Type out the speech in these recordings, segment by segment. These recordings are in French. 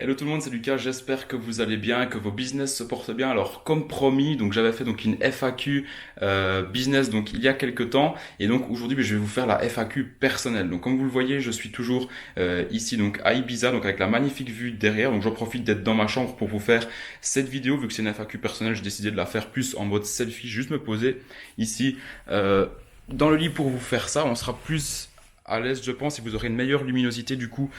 Hello tout le monde, c'est Lucas, j'espère que vous allez bien, que vos business se portent bien. Alors comme promis, donc j'avais fait donc une FAQ business donc il y a quelques temps et donc aujourd'hui je vais vous faire la FAQ personnelle. Donc comme vous le voyez, je suis toujours ici donc à Ibiza donc avec la magnifique vue derrière. Donc j'en profite d'être dans ma chambre pour vous faire cette vidéo vu que c'est une FAQ personnelle, j'ai décidé de la faire plus en mode selfie, juste me poser ici dans le lit pour vous faire ça. On sera plus à l'aise je pense et vous aurez une meilleure luminosité du coup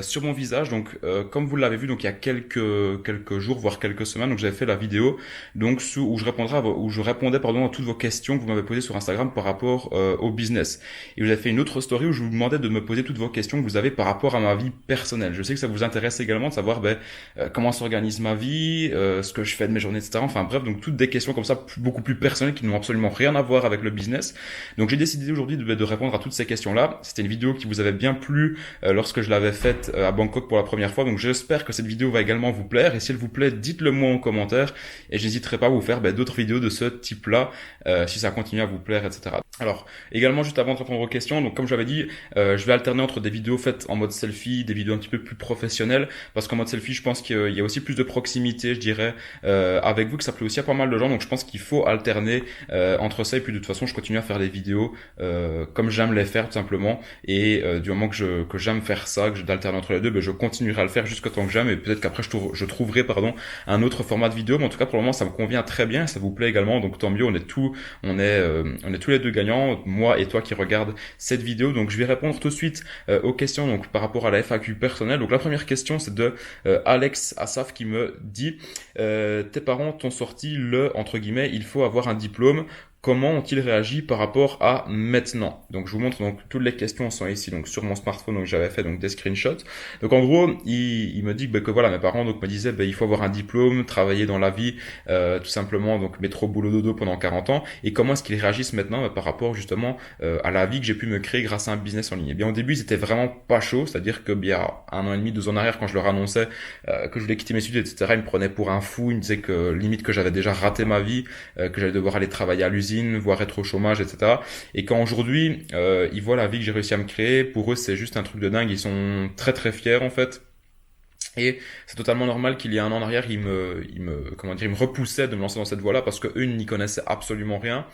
sur mon visage. Donc comme vous l'avez vu donc il y a quelques jours voire quelques semaines donc j'avais fait la vidéo donc où je répondais pardon à toutes vos questions que vous m'avez posées sur Instagram par rapport au business. Et vous avez fait une autre story où je vous demandais de me poser toutes vos questions que vous avez par rapport à ma vie personnelle. Je sais que ça vous intéresse également de savoir comment s'organise ma vie, ce que je fais de mes journées, etc. Enfin bref, donc toutes des questions comme ça beaucoup plus personnelles qui n'ont absolument rien à voir avec le business. Donc j'ai décidé aujourd'hui de répondre à toutes ces questions-là. C'était une vidéo qui vous avait bien plu lorsque je l'avais faite à Bangkok pour la première fois. Donc j'espère que cette vidéo va également vous plaire. Et si elle vous plaît, dites-le moi en commentaire. Et je n'hésiterai pas à vous faire d'autres vidéos de ce type-là si ça continue à vous plaire, etc. Alors également juste avant de répondre aux questions, donc comme j'avais dit, je vais alterner entre des vidéos faites en mode selfie, des vidéos un petit peu plus professionnelles. Parce qu'en mode selfie, je pense qu'il y a aussi plus de proximité, je dirais, avec vous, que ça plaît aussi à pas mal de gens. Donc je pense qu'il faut alterner entre ça. Et puis de toute façon, je continue à faire des vidéos comme j'aime les faire tout simplement. Et du moment que j'aime faire ça, que d'alterner entre les deux, je continuerai à le faire jusqu'à temps que j'aime. Et peut-être qu'après je trouverai un autre format de vidéo. Mais en tout cas pour le moment ça me convient très bien, ça vous plaît également. Donc tant mieux, on est tous les deux gagnants, moi et toi qui regarde cette vidéo. Donc je vais répondre tout de suite aux questions donc par rapport à la FAQ personnelle. Donc la première question c'est de Alex Assaf qui me dit tes parents t'ont sorti le entre guillemets il faut avoir un diplôme. Comment ont-ils réagi par rapport à maintenant? Donc je vous montre donc toutes les questions sont ici donc sur mon smartphone, donc j'avais fait donc des screenshots. Donc en gros il me dit que voilà mes parents donc me disaient il faut avoir un diplôme, travailler dans la vie tout simplement donc métro boulot dodo pendant 40 ans. Et comment est-ce qu'ils réagissent maintenant par rapport justement à la vie que j'ai pu me créer grâce à un business en ligne? Et bien au début ils étaient vraiment pas chauds, c'est-à-dire que il y a 1 an et demi 2 ans en arrière quand je leur annonçais que je voulais quitter mes études, etc., ils me prenaient pour un fou, ils me disaient que limite que j'avais déjà raté ma vie, que j'allais devoir aller travailler à l'usine, voire être au chômage, etc. Et quand aujourd'hui ils voient la vie que j'ai réussi à me créer, pour eux c'est juste un truc de dingue, ils sont très très fiers en fait. Et c'est totalement normal qu'il y a 1 an en arrière, il me repoussait de me lancer dans cette voie-là parce que eux n'y connaissaient absolument rien.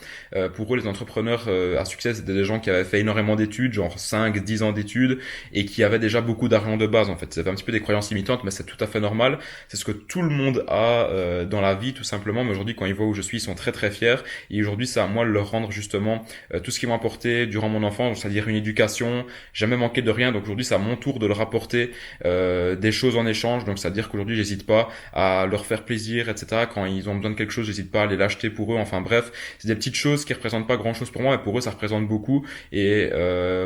Pour eux, les entrepreneurs à succès, c'était des gens qui avaient fait énormément d'études, genre 5, 10 ans d'études, et qui avaient déjà beaucoup d'argent de base, en fait. C'était un petit peu des croyances limitantes, mais c'est tout à fait normal. C'est ce que tout le monde a dans la vie, tout simplement. Mais aujourd'hui, quand ils voient où je suis, ils sont très très fiers. Et aujourd'hui, c'est à moi de leur rendre justement tout ce qu'ils m'ont apporté durant mon enfance, c'est-à-dire une éducation, jamais manqué de rien. Donc aujourd'hui, c'est à mon tour de leur apporter des choses en échange. Donc c'est-à-dire qu'aujourd'hui j'hésite pas à leur faire plaisir, etc. Quand ils ont besoin de quelque chose, j'hésite pas à aller l'acheter pour eux. Enfin bref, c'est des petites choses qui représentent pas grand-chose pour moi, mais pour eux ça représente beaucoup. Et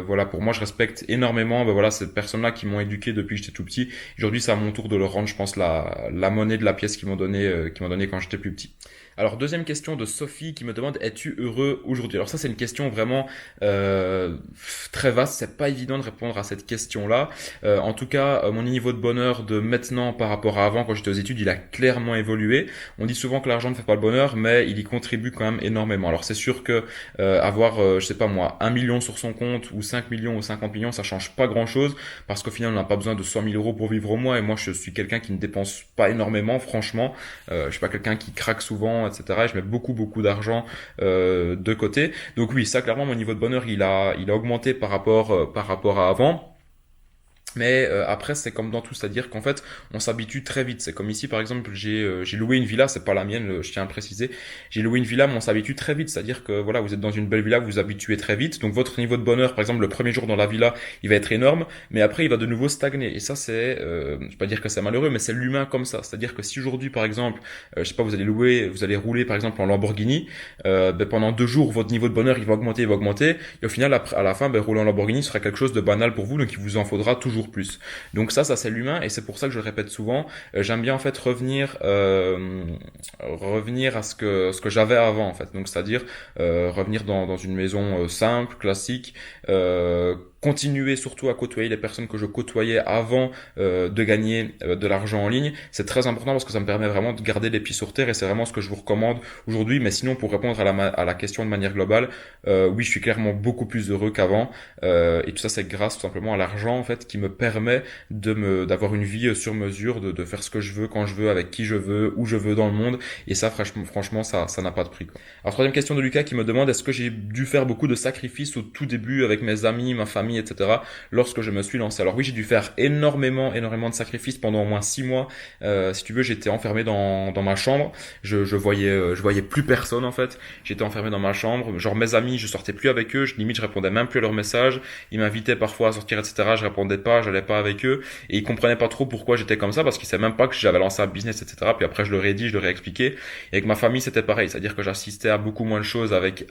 voilà, pour moi je respecte énormément voilà ces personnes-là qui m'ont éduqué depuis que j'étais tout petit. Aujourd'hui c'est à mon tour de leur rendre, je pense, la monnaie de la pièce qu'ils m'ont donné quand j'étais plus petit. Alors deuxième question de Sophie qui me demande es-tu heureux aujourd'hui? Alors ça c'est une question vraiment très vaste, c'est pas évident de répondre à cette question-là. En tout cas mon niveau de bonheur de maintenant par rapport à avant quand j'étais aux études il a clairement évolué. On dit souvent que l'argent ne fait pas le bonheur mais il y contribue quand même énormément. Alors c'est sûr que avoir je sais pas moi 1 million sur son compte ou 5 millions ou 50 millions ça change pas grand-chose parce qu'au final on n'a pas besoin de 100 000 euros pour vivre au mois et moi je suis quelqu'un qui ne dépense pas énormément franchement. Je suis pas quelqu'un qui craque souvent, etc. Et je mets beaucoup d'argent de côté. Donc oui, ça clairement mon niveau de bonheur il a augmenté par rapport à avant. Mais après c'est comme dans tout, c'est-à-dire qu'en fait on s'habitue très vite. C'est comme ici par exemple j'ai loué une villa, c'est pas la mienne, je tiens à le préciser. J'ai loué une villa, mais on s'habitue très vite, c'est-à-dire que voilà vous êtes dans une belle villa, vous vous habituez très vite. Donc votre niveau de bonheur, par exemple le premier jour dans la villa, il va être énorme, mais après il va de nouveau stagner. Et ça c'est, je vais pas dire que c'est malheureux, mais c'est l'humain comme ça. C'est-à-dire que si aujourd'hui par exemple, je sais pas, vous allez rouler par exemple en Lamborghini, pendant 2 jours votre niveau de bonheur il va augmenter, et au final à la fin rouler en Lamborghini sera quelque chose de banal pour vous, donc il vous en faudra toujours plus. Donc ça c'est l'humain et c'est pour ça que je le répète souvent. J'aime bien en fait revenir à ce que j'avais avant en fait. Donc c'est-à-dire revenir dans une maison simple, classique, continuer surtout à côtoyer les personnes que je côtoyais avant de gagner de l'argent en ligne. C'est très important parce que ça me permet vraiment de garder les pieds sur terre et c'est vraiment ce que je vous recommande aujourd'hui. Mais sinon, pour répondre à la question de manière globale, oui, je suis clairement beaucoup plus heureux qu'avant et tout ça, c'est grâce tout simplement à l'argent en fait qui me permet d'avoir une vie sur mesure, de faire ce que je veux, quand je veux, avec qui je veux, où je veux dans le monde. Et ça, franchement, ça n'a pas de prix, quoi. Alors, troisième question de Lucas qui me demande est-ce que j'ai dû faire beaucoup de sacrifices au tout début avec mes amis, ma famille, etc. lorsque je me suis lancé. Alors oui, j'ai dû faire énormément de sacrifices pendant au moins 6 mois. Si tu veux, j'étais enfermé dans ma chambre. Je voyais plus personne en fait. J'étais enfermé dans ma chambre. Genre mes amis, je sortais plus avec eux. Limite, je répondais même plus à leurs messages. Ils m'invitaient parfois à sortir, etc. Je répondais pas, j'allais pas avec eux. Et ils comprenaient pas trop pourquoi j'étais comme ça parce qu'ils savaient même pas que j'avais lancé un business, etc. Puis après, je leur ai dit, je leur ai expliqué. Et avec ma famille, c'était pareil. C'est-à-dire que j'assistais à beaucoup moins de choses avec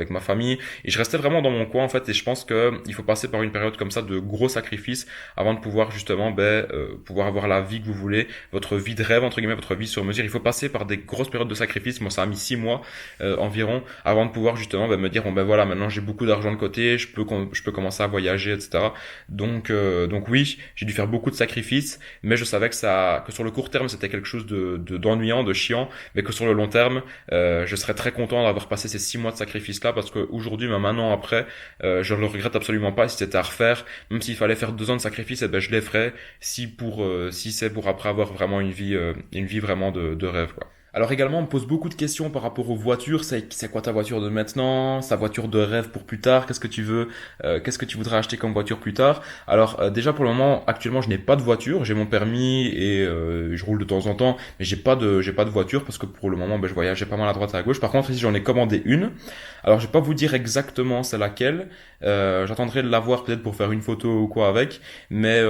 ma famille. Et je restais vraiment dans mon coin en fait. Et je pense que il faut passer par une période comme ça de gros sacrifices avant de pouvoir justement pouvoir avoir la vie que vous voulez, votre vie de rêve entre guillemets, votre vie sur mesure. Il faut passer par des grosses périodes de sacrifices. Moi, ça a mis 6 mois environ avant de pouvoir justement me dire bon ben voilà, maintenant j'ai beaucoup d'argent de côté, je peux commencer à voyager, etc. Donc oui, j'ai dû faire beaucoup de sacrifices, mais je savais que sur le court terme c'était quelque chose d'ennuyant, de chiant, mais que sur le long terme je serais très content d'avoir passé ces 6 mois de sacrifices là parce qu'aujourd'hui, même un an après, je le regrette absolument pas. Si c'était à refaire, même s'il fallait faire 2 ans de sacrifices, je les ferais si c'est pour après avoir vraiment une vie vraiment de rêve, quoi. Alors également, on me pose beaucoup de questions par rapport aux voitures. C'est quoi ta voiture de maintenant, sa voiture de rêve pour plus tard? Qu'est-ce que tu veux, qu'est-ce que tu voudrais acheter comme voiture plus tard? Alors déjà pour le moment, actuellement, je n'ai pas de voiture. J'ai mon permis et je roule de temps en temps, mais j'ai pas de voiture parce que pour le moment, je voyageais pas mal à droite et à gauche. Par contre, ici, j'en ai commandé une. Alors je vais pas vous dire exactement c'est laquelle. J'attendrai de l'avoir peut-être pour faire une photo ou quoi avec, mais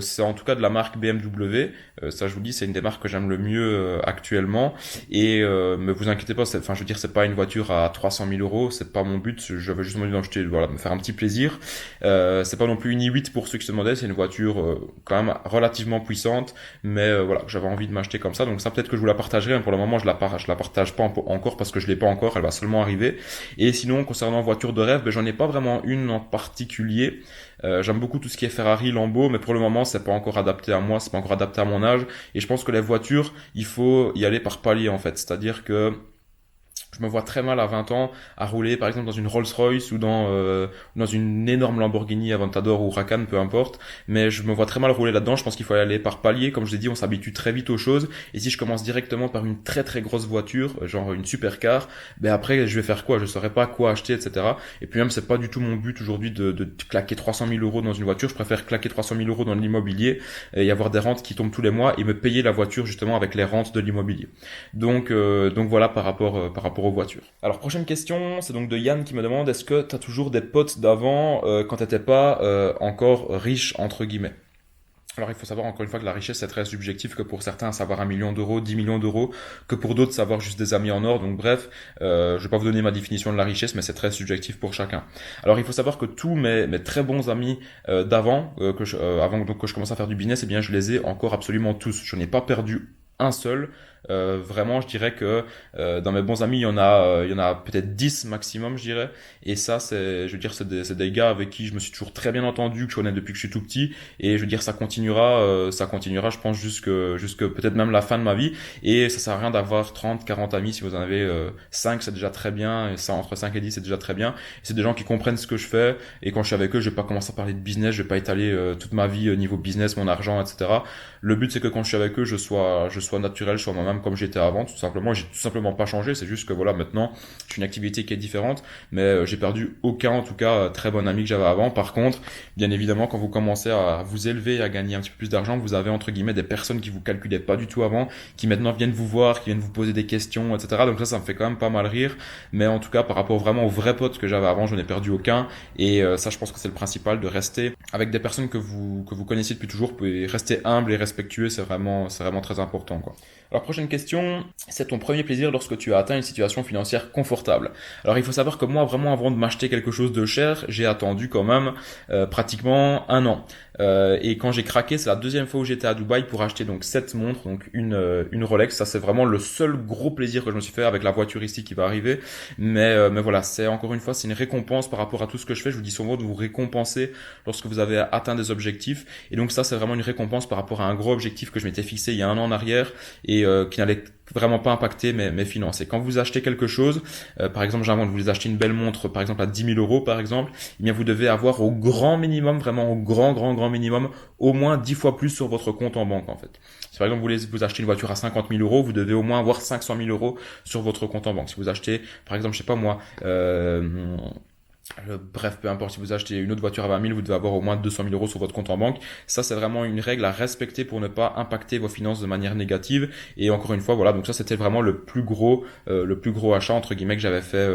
c'est en tout cas de la marque BMW. Ça, je vous dis, c'est une des marques que j'aime le mieux actuellement. Et mais vous inquiétez pas, je veux dire, c'est pas une voiture à 300 000 euros, c'est pas mon but. Je veux juste me faire un petit plaisir. C'est pas non plus une i8 pour ceux qui se demandaient, c'est une voiture quand même relativement puissante, mais voilà, j'avais envie de m'acheter comme ça. Donc ça, peut-être que je vous la partagerai, mais pour le moment, je la partage pas encore parce que je l'ai pas encore. Elle va seulement arriver. Et sinon, concernant voiture de rêve, j'en ai pas vraiment une en particulier. J'aime beaucoup tout ce qui est Ferrari, Lambo, mais pour le moment, c'est pas encore adapté à moi, c'est pas encore adapté à mon âge. Et je pense que les voitures, il faut y aller par palier en fait. C'est-à-dire que je me vois très mal à 20 ans à rouler par exemple dans une Rolls-Royce ou dans une énorme Lamborghini Aventador ou Huracan, peu importe, mais je me vois très mal rouler là-dedans. Je pense qu'il faut y aller par palier. Comme je l'ai dit, on s'habitue très vite aux choses, et si je commence directement par une très très grosse voiture, genre une supercar, après je vais faire quoi? Je saurais pas quoi acheter, etc. Et puis même, c'est pas du tout mon but aujourd'hui de claquer 300 000 euros dans une voiture. Je préfère claquer 300 000 euros dans l'immobilier et avoir des rentes qui tombent tous les mois et me payer la voiture justement avec les rentes de l'immobilier. Donc voilà par rapport aux voitures. Alors prochaine question, c'est donc de Yann qui me demande est-ce que tu as toujours des potes d'avant quand t'étais pas encore riche entre guillemets? Alors il faut savoir encore une fois que la richesse c'est très subjectif, que pour certains savoir 1 million d'euros, 10 millions d'euros, que pour d'autres savoir juste des amis en or. Donc bref, je vais pas vous donner ma définition de la richesse, mais c'est très subjectif pour chacun. Alors il faut savoir que tous mes très bons amis d'avant, avant donc que je commence à faire du business, eh bien je les ai encore absolument tous. Je n'ai pas perdu un seul. Vraiment, je dirais que dans mes bons amis, il y en a peut-être 10 maximum, je dirais. Et ça, c'est des gars avec qui je me suis toujours très bien entendu, que je connais depuis que je suis tout petit. Et je veux dire, ça continuera, je pense, jusque peut-être même la fin de ma vie. Et ça sert à rien d'avoir 30, 40 amis. Si vous en avez 5, c'est déjà très bien. Et ça, entre 5 et 10, c'est déjà très bien. Et c'est des gens qui comprennent ce que je fais. Et quand je suis avec eux, je vais pas commencer à parler de business. Je vais pas étaler toute ma vie au niveau business, mon argent, etc. Le but, c'est que quand je suis avec eux, je sois naturel, je sois moi-même comme j'étais avant, tout simplement. J'ai tout simplement pas changé, c'est juste que voilà, maintenant j'ai une activité qui est différente, mais j'ai perdu aucun, en tout cas, très bon ami que j'avais avant. Par contre, bien évidemment, quand vous commencez à vous élever, à gagner un petit peu plus d'argent, vous avez entre guillemets des personnes qui vous calculaient pas du tout avant, qui maintenant viennent vous voir, qui viennent vous poser des questions, etc. Donc ça me fait quand même pas mal rire, mais en tout cas par rapport vraiment aux vrais potes que j'avais avant, je n'ai perdu aucun. Et ça, je pense que c'est le principal, de rester avec des personnes que vous connaissiez depuis toujours. Vous pouvez rester humble et respectueux, c'est vraiment très important, quoi. Alors prochaine prochaine question, c'est ton premier plaisir lorsque tu as atteint une situation financière confortable. Alors il faut savoir que moi vraiment avant de m'acheter quelque chose de cher, j'ai attendu quand même pratiquement 1 an. Et quand j'ai craqué, c'est la deuxième fois où j'étais à Dubaï pour acheter donc cette montre, donc une Rolex. Ça c'est vraiment le seul gros plaisir que je me suis fait avec la voiture ici qui va arriver. Mais voilà, c'est encore une fois, c'est une récompense par rapport à tout ce que je fais. Je vous dis souvent de vous récompenser lorsque vous avez atteint des objectifs. Et donc ça c'est vraiment une récompense par rapport à un gros objectif que je m'étais fixé il y a 1 an en arrière et qui n'allait vraiment pas impacter mes finances. Et quand vous achetez quelque chose, par exemple, j'invente, vous achetez une belle montre, par exemple à 10 000 euros, par exemple, eh bien vous devez avoir au grand minimum, vraiment au grand minimum, au moins 10 fois plus sur votre compte en banque en fait. Si par exemple vous achetez une voiture à 50 000 euros, vous devez au moins avoir 500 000 euros sur votre compte en banque. Si vous achetez, par exemple, je sais pas moi, bref, peu importe, si vous achetez une autre voiture à 20 000, vous devez avoir au moins 200 000 euros sur votre compte en banque. Ça, c'est vraiment une règle à respecter pour ne pas impacter vos finances de manière négative. Et encore une fois, voilà, donc ça, c'était vraiment le plus gros achat, entre guillemets, que j'avais fait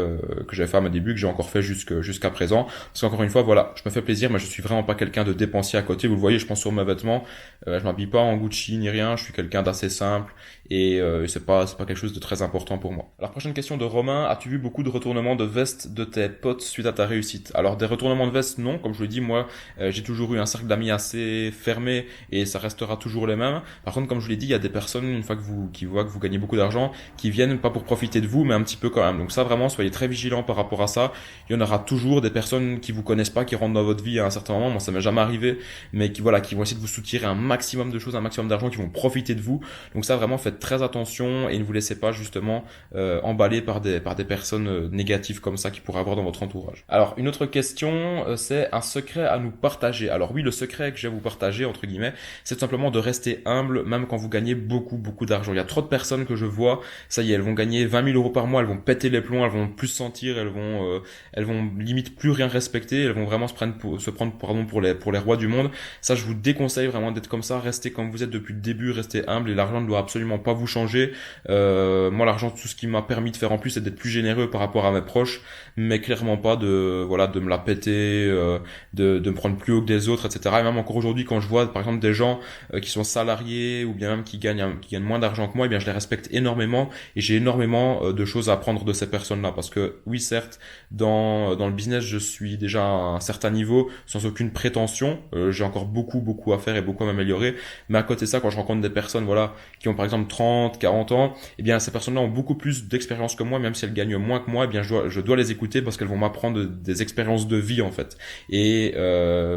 à mes débuts, que j'ai encore fait jusqu'à présent. Parce qu'encore une fois, voilà, je me fais plaisir, mais je suis vraiment pas quelqu'un de dépensier à côté. Vous le voyez, je pense sur mes vêtements, je m'habille pas en Gucci ni rien, je suis quelqu'un d'assez simple. Et c'est pas quelque chose de très important pour moi. Alors prochaine question de Romain, as-tu vu beaucoup de retournements de veste de tes potes suite à ta réussite? Alors des retournements de veste non, comme je le dis moi j'ai toujours eu un cercle d'amis assez fermé et ça restera toujours les mêmes. Par contre comme je l'ai dit, il y a des personnes une fois qui voient que vous gagnez beaucoup d'argent qui viennent pas pour profiter de vous mais un petit peu quand même. Donc ça vraiment soyez très vigilants par rapport à ça. Il y en aura toujours des personnes qui vous connaissent pas qui rentrent dans votre vie à un certain moment. Moi ça m'est jamais arrivé mais qui vont essayer de vous soutirer un maximum de choses, un maximum d'argent, qui vont profiter de vous. Donc ça vraiment faites très attention et ne vous laissez pas justement emballer par des personnes négatives comme ça qui pourraient avoir dans votre entourage. Alors une autre question, c'est un secret à nous partager. Alors oui, le secret que je vais vous partager entre guillemets, c'est tout simplement de rester humble même quand vous gagnez beaucoup d'argent. Il y a trop de personnes que je vois, ça y est, elles vont gagner 20 000 euros par mois, elles vont péter les plombs, elles vont plus sentir, elles vont limite plus rien respecter, elles vont vraiment se prendre pour les rois du monde. Ça je vous déconseille vraiment d'être comme ça, restez comme vous êtes depuis le début, restez humble et l'argent ne doit absolument pas vous changer. Moi l'argent, tout ce qui m'a permis de faire en plus c'est d'être plus généreux par rapport à mes proches, mais clairement pas de me la péter, de me prendre plus haut que des autres, etc. Et même encore aujourd'hui quand je vois par exemple des gens qui sont salariés ou bien même qui gagnent moins d'argent que moi, et bien je les respecte énormément et j'ai énormément de choses à apprendre de ces personnes-là, parce que oui certes dans le business je suis déjà à un certain niveau sans aucune prétention, j'ai encore beaucoup à faire et beaucoup à m'améliorer, mais à côté de ça quand je rencontre des personnes qui ont par exemple 30, 40 ans, eh bien ces personnes-là ont beaucoup plus d'expérience que moi, même si elles gagnent moins que moi, eh bien je dois les écouter parce qu'elles vont m'apprendre des expériences de vie en fait. Et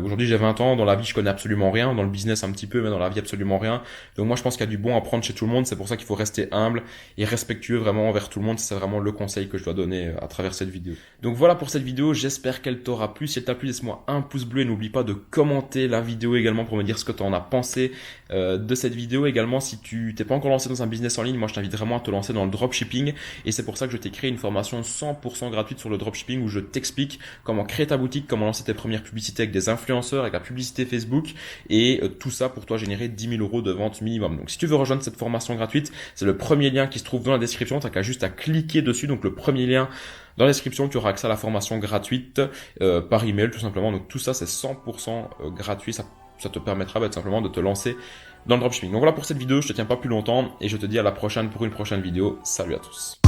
aujourd'hui j'ai 20 ans, dans la vie je connais absolument rien, dans le business un petit peu, mais dans la vie absolument rien. Donc moi je pense qu'il y a du bon à prendre chez tout le monde, c'est pour ça qu'il faut rester humble et respectueux vraiment envers tout le monde. C'est vraiment le conseil que je dois donner à travers cette vidéo. Donc voilà pour cette vidéo, j'espère qu'elle t'aura plu. Si elle t'a plu, laisse-moi un pouce bleu et n'oublie pas de commenter la vidéo également pour me dire ce que tu en as pensé de cette vidéo. Également si tu t'es pas encore lancé dans un business en ligne, moi je t'invite vraiment à te lancer dans le dropshipping, et c'est pour ça que je t'ai créé une formation 100% gratuite sur le dropshipping où je t'explique comment créer ta boutique, comment lancer tes premières publicités avec des influenceurs, avec la publicité Facebook, et tout ça pour toi générer 10 000 euros de vente minimum. Donc si tu veux rejoindre cette formation gratuite, c'est le premier lien qui se trouve dans la description, t'as qu'à juste à cliquer dessus, donc le premier lien dans la description, tu auras accès à la formation gratuite par email tout simplement. Donc tout ça c'est 100% gratuit, ça te permettra tout simplement de te lancer dans le dropshipping. Donc voilà pour cette vidéo, je te tiens pas plus longtemps et je te dis à la prochaine pour une prochaine vidéo. Salut à tous.